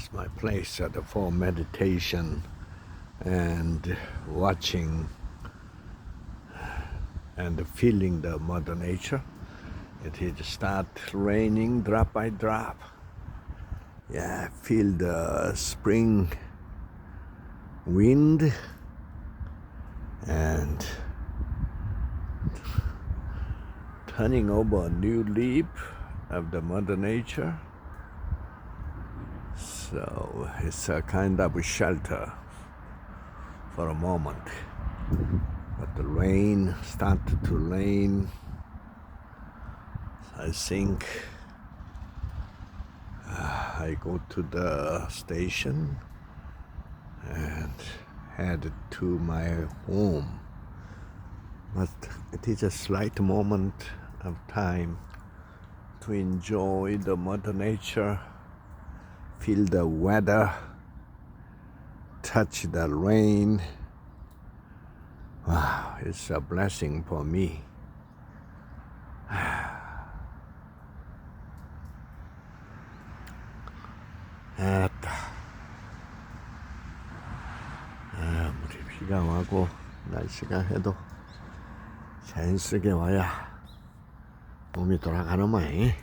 is my place for meditation and watching and feeling the mother nature. It is start raining drop by drop. Yeah, feel the spring wind and turning over a new leaf of the mother nature. So it's a kind of a shelter for a moment. But the rain started to rain. I think I go to the station and head to my home. But it is a slight moment of time to enjoy the mother nature, feel the weather, touch the rain. Wow, it's a blessing for me. 아무리 비가 와고 날씨가 해도 자연스럽게 와야 몸이 돌아가는 모양이.